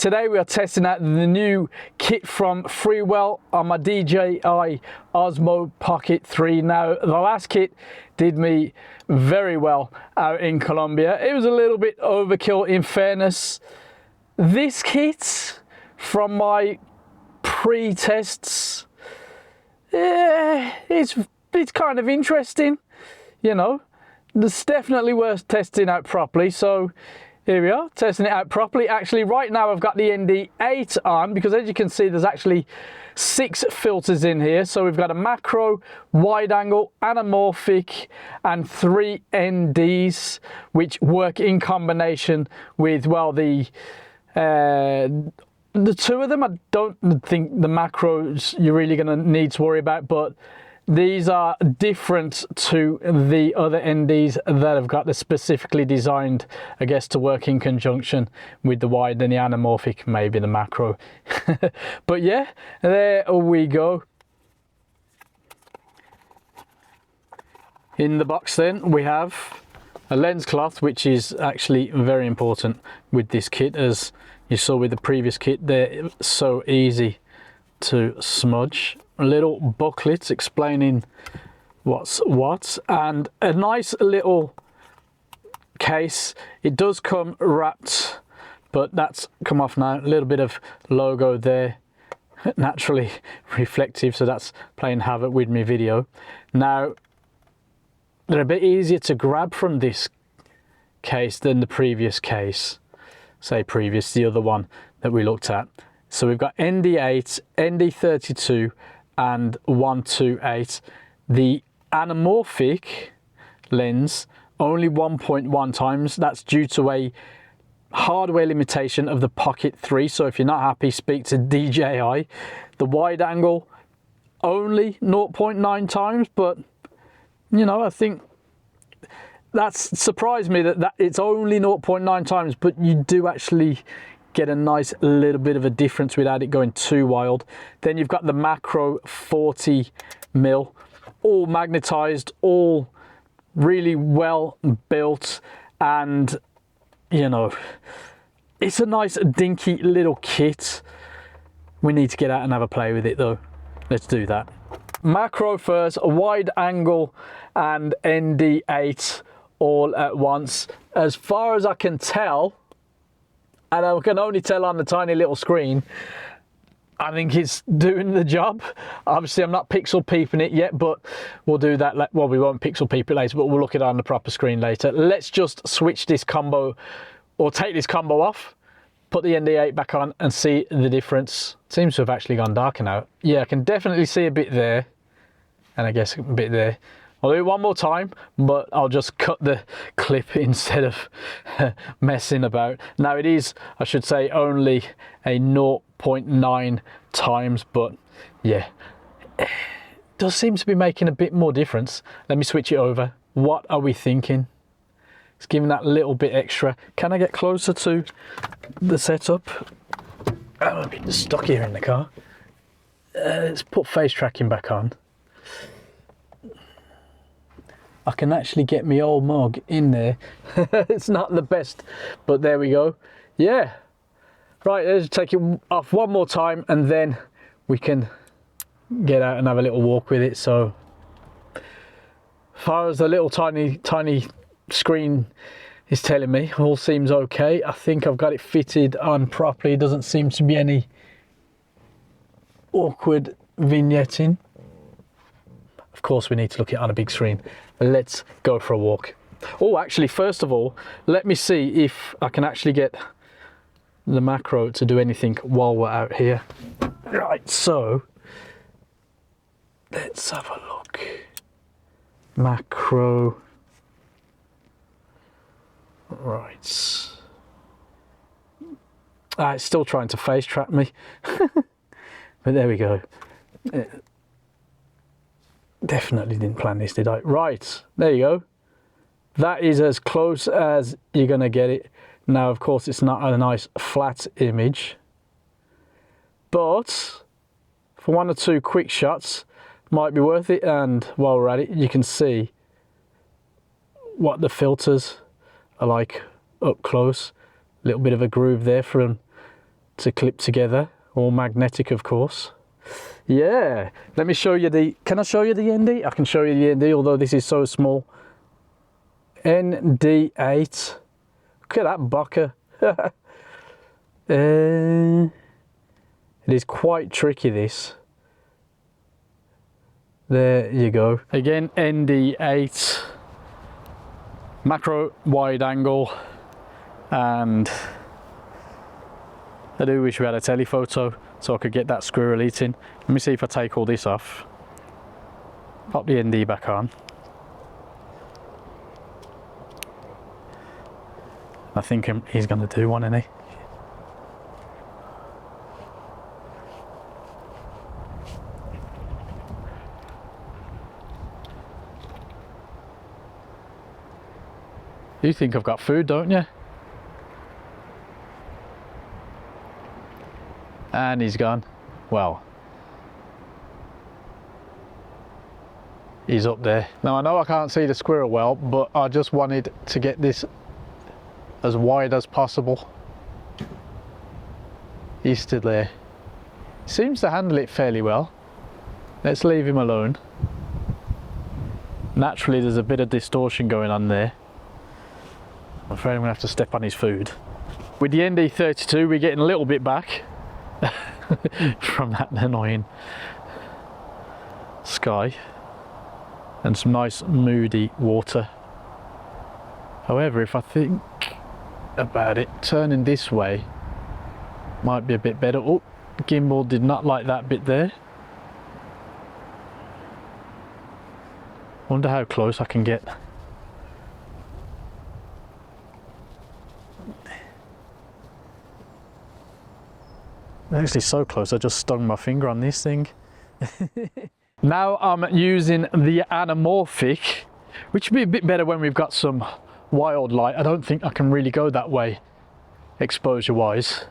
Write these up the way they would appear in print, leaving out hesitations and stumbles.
Today we are testing out the new kit from Freewell on my DJI Osmo Pocket 3. Now, the last kit did me very well out in Colombia. It was a little bit overkill in fairness. This kit, from my pre-tests, it's kind of interesting, you know. It's definitely worth testing out properly, so here we are, testing it out properly. Actually, right now I've got the ND8 on because, as you can see, there's actually 6 filters in here. So we've got a macro, wide angle, anamorphic, and 3 NDs, which work in combination with, well, the 2 of them. I don't think the macros you're really going to need to worry about, but these are different to the other NDs that have got the specifically designed, I guess, to work in conjunction with the wide and the anamorphic, maybe the macro. But yeah, there we go. In the box then we have a lens cloth, which is actually very important with this kit. As you saw with the previous kit, they're so easy to smudge. Little booklets explaining what's what, and a nice little case. It does come wrapped, but that's come off now. A little bit of logo there, naturally reflective, so that's playing havoc with my video. Now, they're a bit easier to grab from this case than the previous case. Say previous, the other one that we looked at. So we've got ND8, ND32, and 128. The anamorphic lens only 1.1 times. That's due to a hardware limitation of the Pocket 3. So if you're not happy, speak to DJI. The wide angle only 0.9 times, but you know, I think that's surprised me that it's only 0.9 times, but you do actually get a nice little bit of a difference without it going too wild. Then you've got the macro 40mm, all magnetized, all really well built, and you know, it's a nice dinky little kit. We need to get out and have a play with it though. Let's do that. Macro first, a wide angle and ND8 all at once. As far as I can tell, and I can only tell on the tiny little screen, I think it's doing the job. Obviously, I'm not pixel peeping it yet, but we'll do that. Well, we won't pixel peep it later, but we'll look at it on the proper screen later. Let's just switch this combo, or take this combo off, put the ND8 back on and see the difference. Seems to have actually gone darker now. Yeah, I can definitely see a bit there, and I guess a bit there. I'll do it one more time, but I'll just cut the clip instead of messing about. Now it is, I should say, only a 0.9 times, but yeah, it does seem to be making a bit more difference. Let me switch it over. What are we thinking? It's giving that little bit extra. Can I get closer to the setup? I'm a bit stuck here in the car. Let's put face tracking back on. I can actually get my old mug in there. It's not the best, but there we go. Yeah. Right, let's take it off one more time and then we can get out and have a little walk with it. So, as far as the little tiny screen is telling me, all seems okay. I think I've got it fitted on properly. Doesn't seem to be any awkward vignetting. Of course, we need to look at it on a big screen. Let's go for a walk. Oh, actually, first of all, let me see if I can actually get the macro to do anything while we're out here. Right, so let's have a look. Macro. Right. It's still trying to face track me. But there we go. Definitely didn't plan this, did I? Right, there you go. That is as close as you're gonna get it. Now, of course, it's not a nice flat image, but for 1 or 2 quick shots, might be worth it. And while we're at it, you can see what the filters are like up close. A little bit of a groove there from to clip together, all magnetic of course. Yeah, let me show you the, can I show you the ND? I can show you the ND, although this is so small. ND8, look at that bucker. It is quite tricky, this. There you go. Again, ND8, macro wide angle, and I do wish we had a telephoto so I could get that squirrel eating. Let me see if I take all this off. Pop the ND back on. I think he's going to do one, isn't he? You think I've got food, don't you? And he's gone. Well, he's up there. Now I know I can't see the squirrel well, but I just wanted to get this as wide as possible. He's still there. Seems to handle it fairly well. Let's leave him alone. Naturally there's a bit of distortion going on there. I'm afraid I'm gonna have to step on his food. With the ND32 we're getting a little bit back from that annoying sky and some nice moody water. However, if I think about it, turning this way might be a bit better. Oh, gimbal did not like that bit there. Wonder how close I can get. Actually so close I just stung my finger on this thing. Now I'm using the Anamorphic, which would be a bit better when we've got some wild light. I don't think I can really go that way exposure wise,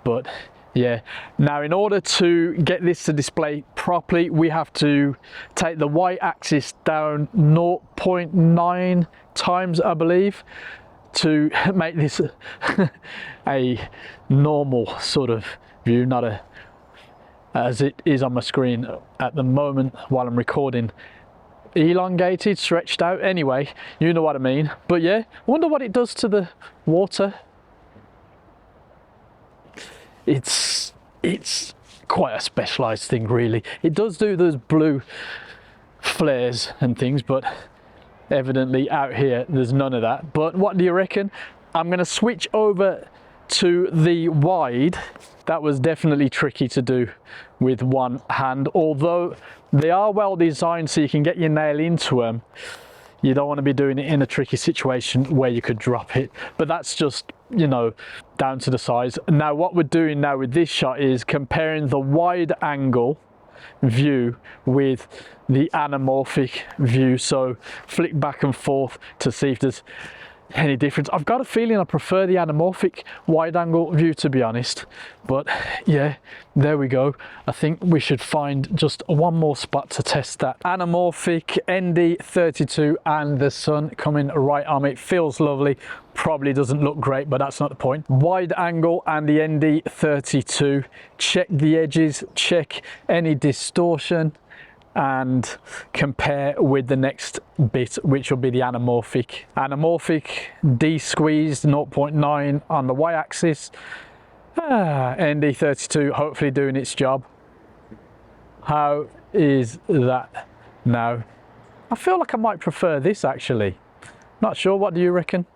but yeah. Now in order to get this to display properly we have to take the y-axis down 0.9 times, I believe, to make this a normal sort of view, not a as it is on my screen at the moment while I'm recording, elongated, stretched out. Anyway, you know what I mean. But yeah, I wonder what it does to the water. It's quite a specialized thing really. It does do those blue flares and things, but evidently out here there's none of that. But what do you reckon? I'm going to switch over to the wide. That was definitely tricky to do with one hand, although they are well designed so you can get your nail into them. You don't want to be doing it in a tricky situation where you could drop it, but that's just, you know, down to the size. Now what we're doing now with this shot is comparing the wide angle view with the anamorphic view, so flick back and forth to see if there's any difference. I've got a feeling I prefer the anamorphic wide angle view, to be honest, but yeah, there we go. I think we should find just one more spot to test that. Anamorphic ND32 and the sun coming right on me. It feels lovely, probably doesn't look great, but that's not the point. Wide angle and the ND32, check the edges, check any distortion, and compare with the next bit, which will be the anamorphic. Anamorphic de-squeezed 0.9 on the y-axis. ND32 hopefully doing its job. How is that now? I feel like I might prefer this actually. Not sure, what do you reckon?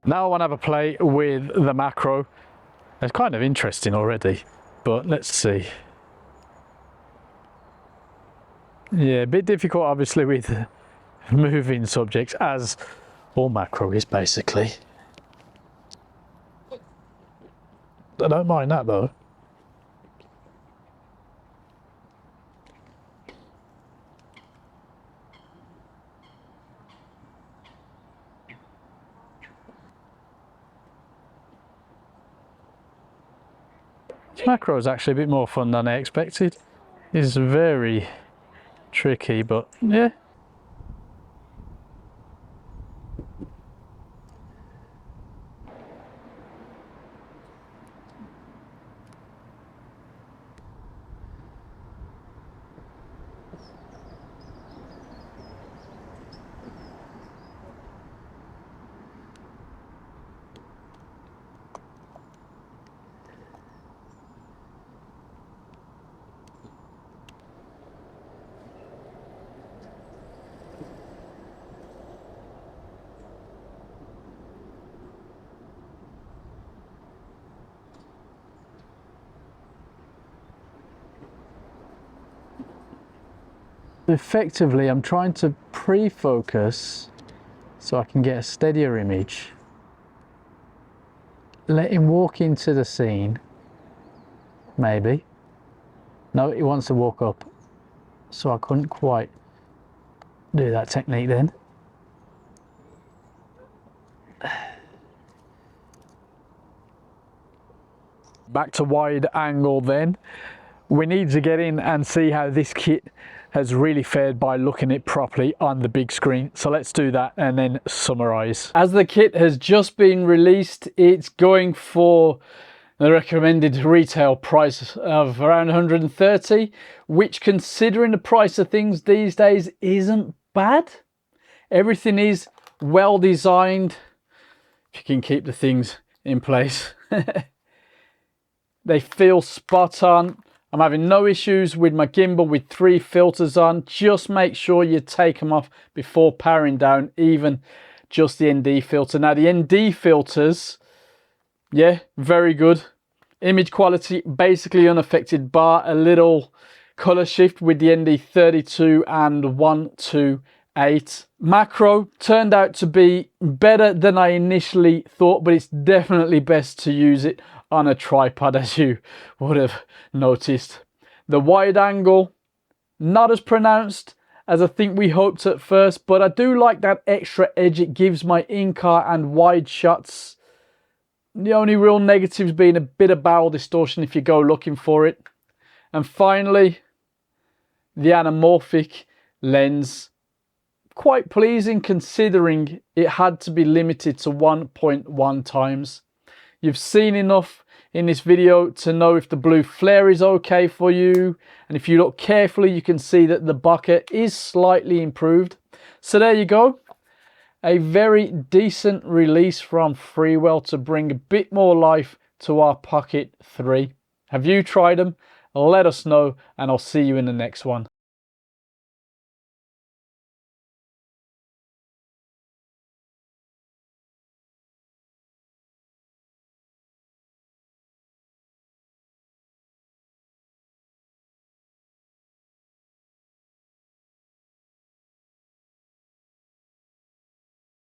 Now I want to have a play with the macro. It's kind of interesting already, but let's see. Yeah, a bit difficult obviously with moving subjects, as all macro is basically. I don't mind that though. Macro is actually a bit more fun than I expected. It's very tricky, but yeah. Effectively, I'm trying to pre-focus so I can get a steadier image. Let him walk into the scene, maybe. No, he wants to walk up, so I couldn't quite do that technique then. Back to wide angle then. We need to get in and see how this kit has really fared by looking at it properly on the big screen. So let's do that and then summarize. As the kit has just been released, it's going for the recommended retail price of around 130, which, considering the price of things these days, isn't bad. Everything is well designed, if you can keep the things in place. They feel spot on. I'm having no issues with my gimbal with 3 filters on. Just make sure you take them off before powering down, even just the ND filter. Now the ND filters, yeah, very good. Image quality basically unaffected, bar a little color shift with the ND 32 and 128. Macro turned out to be better than I initially thought, but it's definitely best to use it on a tripod, as you would have noticed. The wide angle, not as pronounced as I think we hoped at first, but I do like that extra edge it gives my in-car and wide shots. The only real negatives being a bit of barrel distortion if you go looking for it. And finally, the anamorphic lens. Quite pleasing considering it had to be limited to 1.1 times. You've seen enough in this video to know if the blue flare is okay for you. And if you look carefully, you can see that the bokeh is slightly improved. So there you go. A very decent release from Freewell to bring a bit more life to our Pocket 3. Have you tried them? Let us know, and I'll see you in the next one.